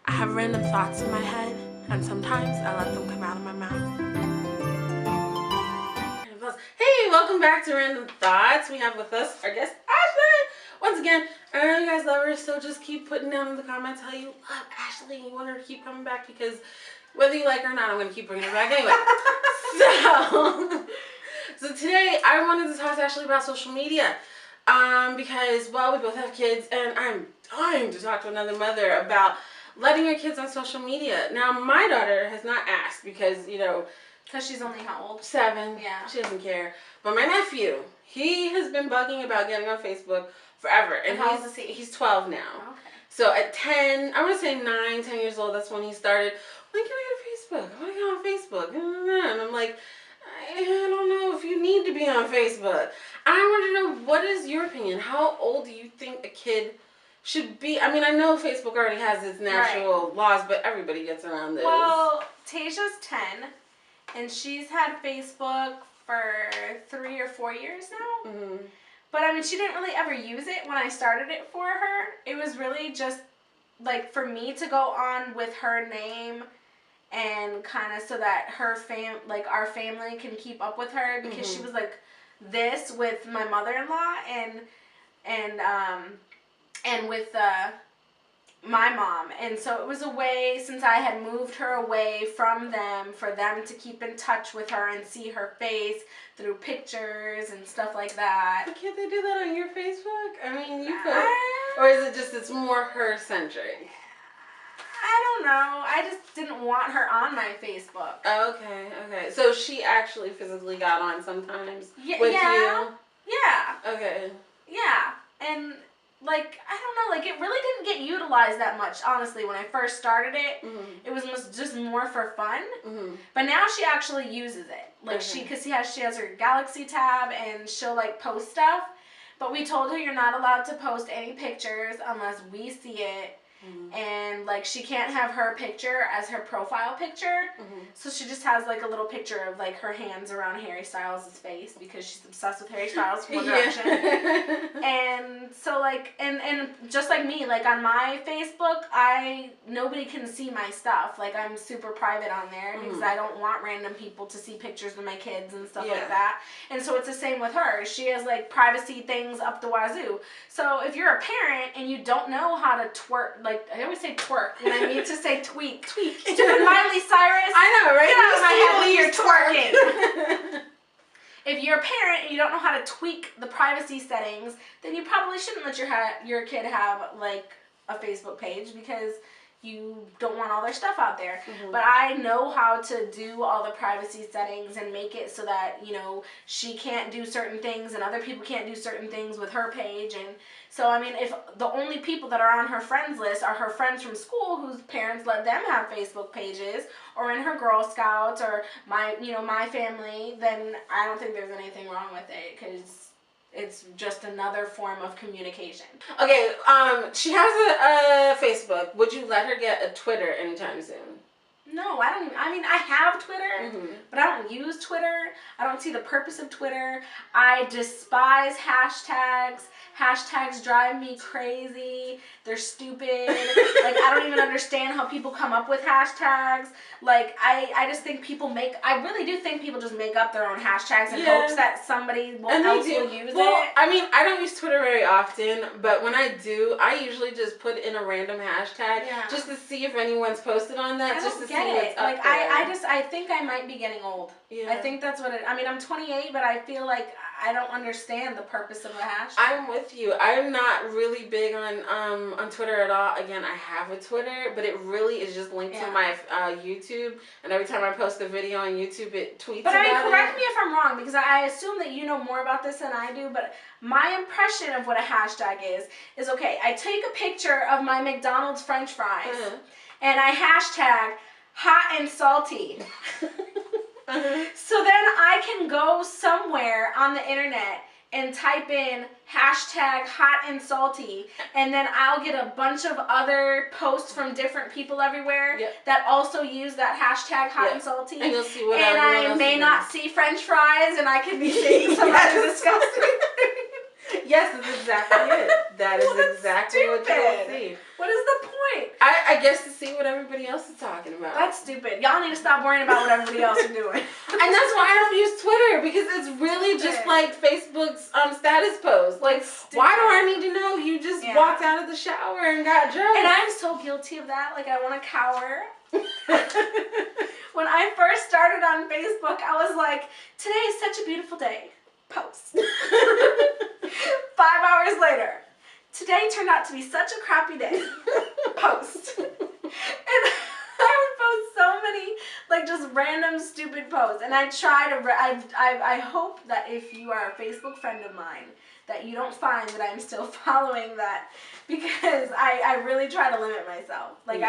I have random thoughts in my head, and sometimes I let them come out of my mouth. Hey, welcome back to Random Thoughts. We have with us our guest, Ashley. Once again, I know you guys love her, so just keep putting down in the comments how you love Ashley and you want her to keep coming back, because whether you like her or not, I'm going to keep bringing her back anyway. So today I wanted to talk to Ashley about social media. Because, well, we both have kids, and I'm dying to talk to another mother about letting your kids on social media. Now, my daughter has not asked because, because she's only how old? 7. Yeah. She doesn't care. But my nephew, he has been bugging about getting on Facebook forever. And how old is he? He's 12 now. Okay. So at 10, I want to say 9, 10 years old, that's when he started, when can I get on Facebook? I want to get on Facebook. And I'm like, I don't know if you need to be on Facebook. I want to know, what is your opinion? How old do you think a kid should be? I mean, I know Facebook already has its natural laws, but everybody gets around this. Well, Tasia's 10, and she's had Facebook for 3 or 4 years now. Mm-hmm. But, I mean, she didn't really ever use it when I started it for her. It was really just, like, for me to go on with her name and kind of so that her our family can keep up with her, because she was like this with my mother-in-law and with my mom, and so it was a way, since I had moved her away from them, for them to keep in touch with her and see her face through pictures and stuff like that. But can't they do that on your Facebook? I mean, you could. Or is it just, it's more her-centric? I don't know. I just didn't want her on my Facebook. Okay. So she actually physically got on sometimes with you? Yeah. Okay. Yeah. And, like, I don't know. Like, it really didn't get utilized that much, honestly, when I first started it. Mm-hmm. It was just more for fun. Mm-hmm. But now she actually uses it. Like, because she has her Galaxy tab, and she'll, like, post stuff. But we told her you're not allowed to post any pictures unless we see it. Mm-hmm. And, like, she can't have her picture as her profile picture. Mm-hmm. So she just has, like, a little picture of, like, her hands around Harry Styles' face, because she's obsessed with Harry Styles from One Direction. And so, like, and just like me, like, on my Facebook, nobody can see my stuff. Like, I'm super private on there, because I don't want random people to see pictures of my kids and stuff like that. And so it's the same with her. She has, like, privacy things up the wazoo. So if you're a parent and you don't know how to twerk, like, I always say twerk when I mean to say tweak. Stupid Miley Cyrus. I know, right? Get out of my head when you're twerking. If you're a parent and you don't know how to tweak the privacy settings, then you probably shouldn't let your kid have, like, a Facebook page, because you don't want all their stuff out there. Mm-hmm. But I know how to do all the privacy settings and make it so that, she can't do certain things and other people can't do certain things with her page. And so, I mean, if the only people that are on her friends list are her friends from school whose parents let them have Facebook pages, or in her Girl Scouts, or my family, then I don't think there's anything wrong with it, because it's just another form of communication. Okay, she has a Facebook. Would you let her get a Twitter anytime soon? No, I don't. I mean, I have Twitter, but I don't use Twitter. I don't see the purpose of Twitter. I despise hashtags. Hashtags drive me crazy. They're stupid. Like, I don't even understand how people come up with hashtags. Like, I just think I really do think people just make up their own hashtags in hopes that somebody else will use it. I mean, I don't use Twitter very often, but when I do, I usually just put in a random hashtag just to see if anyone's posted on that, just to see what's up like, there. I think I might be getting old. Yeah. I think that's what I mean, I'm 28, but I feel like I don't understand the purpose of a hashtag. I'm with you. I'm not really big on Twitter at all. Again, I have a Twitter, but it really is just linked to my YouTube, and every time I post a video on YouTube, it tweets about it. But I mean, correct me if I'm wrong, because I assume that you know more about this than I do, but my impression of what a hashtag is okay, I take a picture of my McDonald's French fries, and I hashtag hot and salty. So then I can go somewhere on the internet and type in hashtag hot and salty, and then I'll get a bunch of other posts from different people everywhere that also use that hashtag hot and salty. And you'll see what and I may not see French fries, and I could be seeing something disgusting. Yes, that's exactly it. That is exactly what you'll see. What is the point? point? I guess to see what everybody else is talking about. That's stupid. Y'all need to stop worrying about what everybody else is doing. And that's why I don't use Twitter, because it's really just like Facebook's status post. Like, why do I need to know you just walked out of the shower and got dressed? And I'm so guilty of that. Like, I want to cower. When I first started on Facebook, I was like, today is such a beautiful day. Post. 5 hours later, today turned out to be such a crappy day. Post. And I would post so many, like, just random stupid posts. And I try to, I hope that if you are a Facebook friend of mine, that you don't find that I'm still following that, because I really try to limit myself. Like,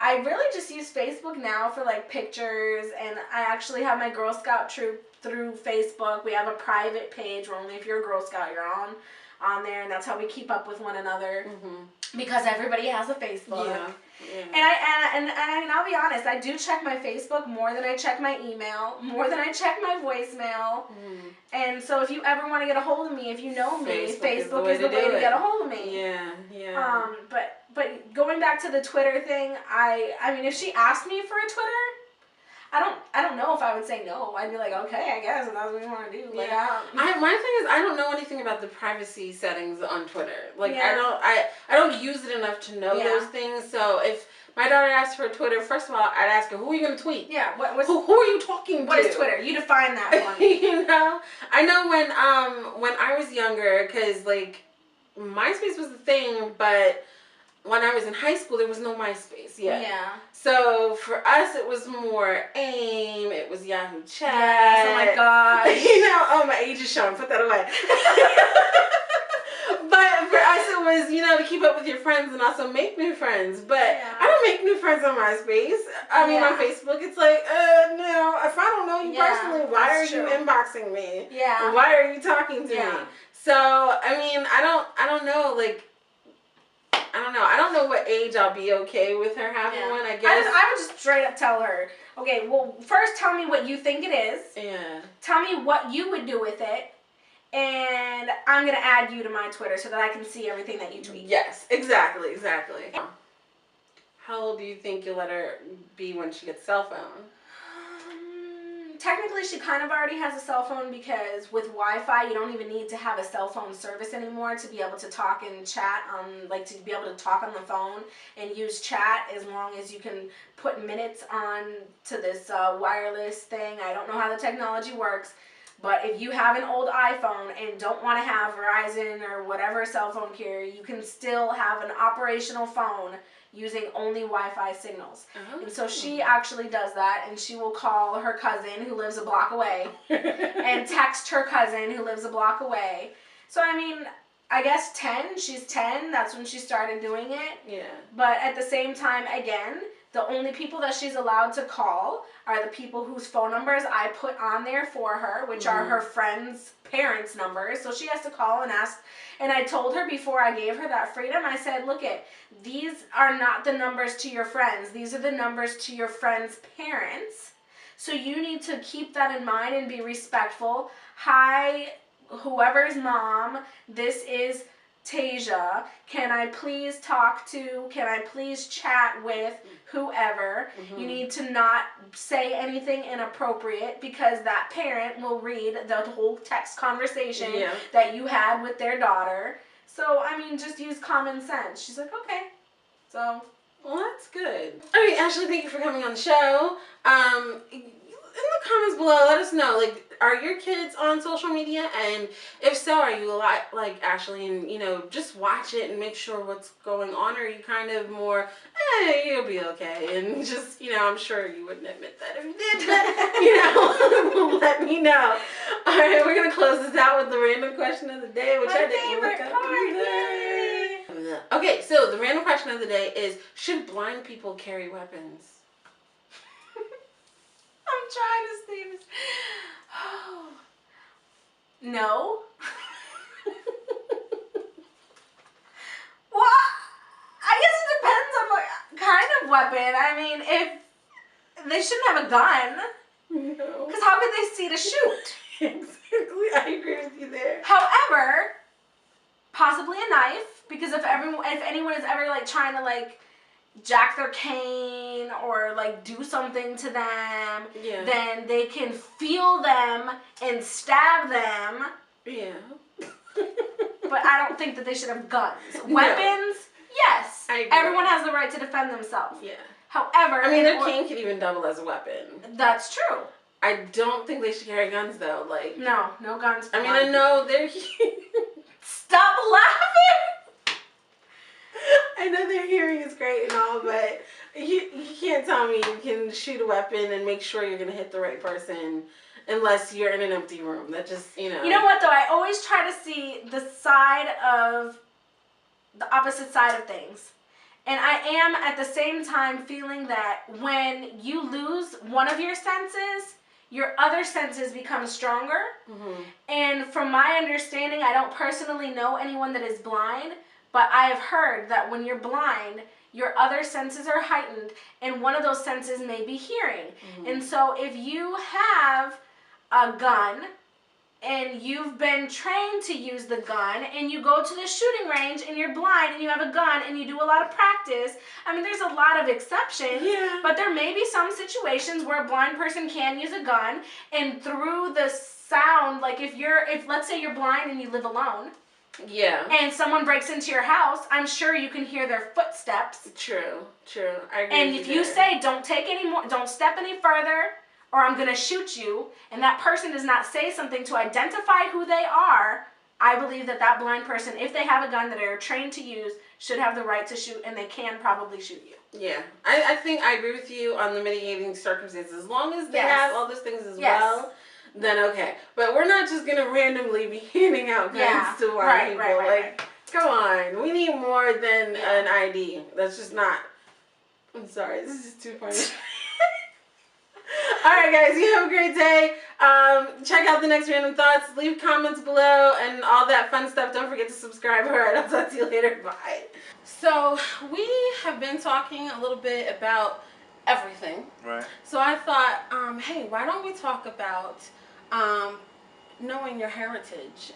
I really just use Facebook now for, like, pictures, and I actually have my Girl Scout troop through Facebook. We have a private page where only if you're a Girl Scout you're on there, and that's how we keep up with one another, because everybody has a Facebook. And I mean, I'll be honest, I do check my Facebook more than I check my email, more than I check my voicemail. And so if you ever want to get a hold of me, if you know me, Facebook is the way to get a hold of me. But going back to the Twitter thing, I mean, if she asked me for a Twitter, I don't know if I would say no. I'd be like, okay, I guess if that's what you want to do. Like, my thing is, I don't know anything about the privacy settings on Twitter. Like, I don't use it enough to know those things. So if my daughter asked for a Twitter, first of all, I'd ask her, who are you going to tweet? Yeah. Who are you talking to? What is Twitter? You define that one. You know? I know when I was younger, because, like, MySpace was the thing, but when I was in high school, there was no MySpace yet. Yeah. So for us, it was more AIM. It was Yahoo Chat. Yes, oh my gosh. You know, oh, my age is showing. Put that away. But for us, it was, you know, to keep up with your friends and also make new friends. But I don't make new friends on MySpace. I mean, on Facebook, it's like, no, if I don't know you personally, why are you inboxing me? Yeah. Why are you talking to me? So, I mean, I don't know, like, I don't know what age I'll be okay with her having one, I guess. I would just straight up tell her, okay, well, first tell me what you think it is. Yeah. Tell me what you would do with it. And I'm going to add you to my Twitter so that I can see everything that you tweet. Yes, exactly. How old do you think you'll let her be when she gets a cell phone? Technically, she kind of already has a cell phone, because with Wi-Fi, you don't even need to have a cell phone service anymore to be able to talk and chat like to be able to talk on the phone and use chat, as long as you can put minutes on to this wireless thing. I don't know how the technology works, but if you have an old iPhone and don't want to have Verizon or whatever cell phone carrier, you can still have an operational phone using only Wi-Fi signals. And so she actually does that, and she will call her cousin who lives a block away and text her cousin who lives a block away. So, I mean, I guess 10, she's 10, that's when she started doing it. Yeah. But at the same time, again, the only people that she's allowed to call are the people whose phone numbers I put on there for her, which are her friends' parents' numbers. So she has to call and ask. And I told her before I gave her that freedom, I said, look, these are not the numbers to your friends. These are the numbers to your friends' parents. So you need to keep that in mind and be respectful. Hi, whoever's mom, this is Tasia. Can I please can I please chat with whoever? You need to not say anything inappropriate, because that parent will read the whole text conversation that you had with their daughter. So, I mean, just use common sense. She's like, okay. So, well, that's good. All right, Ashley, thank you for coming on the show. In the comments below, let us know, like, are your kids on social media? And if so, are you like Ashley and, you know, just watch it and make sure what's going on? Or are you kind of more, you'll be okay? And just, you know, I'm sure you wouldn't admit that if you did, but, you know, let me know. All right, we're going to close this out with the random question of the day, which I didn't look up either. Okay, so the random question of the day is, should blind people carry weapons? I'm trying to see this. Oh. No. Well, I guess it depends on what kind of weapon. I mean, if they shouldn't have a gun. No. Because how could they see to shoot? Exactly. I agree with you there. However, possibly a knife, because if anyone is ever like trying to like jack their cane or like do something to them, then they can feel them and stab them. Yeah. But I don't think that they should have guns. Weapons, yes. Everyone has the right to defend themselves. Yeah. However, I mean, their cane could even double as a weapon. That's true. I don't think they should carry guns though. Like no guns. I mean, I know they're. Stop laughing. I know their hearing is great and all, but you can't tell me you can shoot a weapon and make sure you're gonna hit the right person unless you're in an empty room. That just, You know what though? I always try to see the opposite side of things. And I am at the same time feeling that when you lose one of your senses, your other senses become stronger. Mm-hmm. And from my understanding, I don't personally know anyone that is blind, but I have heard that when you're blind, your other senses are heightened, and one of those senses may be hearing. Mm-hmm. And so if you have a gun and you've been trained to use the gun and you go to the shooting range and you're blind and you have a gun and you do a lot of practice, I mean, there's a lot of exceptions, but there may be some situations where a blind person can use a gun, and through the sound, like if let's say you're blind and you live alone, and someone breaks into your house, I'm sure you can hear their footsteps. True. I agree. And if you say, don't step any further, or I'm going to shoot you, and that person does not say something to identify who they are, I believe that blind person, if they have a gun that they're trained to use, should have the right to shoot, and they can probably shoot you. Yeah. I think I agree with you on the mitigating circumstances. As long as they have all those things as well, then okay. But we're not just going to randomly be handing out guns to blind people. Right. Come on. We need more than an ID. That's just not... I'm sorry. This is too funny. All right, guys, you have a great day. Check out the next Random Thoughts. Leave comments below and all that fun stuff. Don't forget to subscribe. All right, I'll talk to you later. Bye. So we have been talking a little bit about everything. Right. So I thought, hey, why don't we talk about knowing your heritage?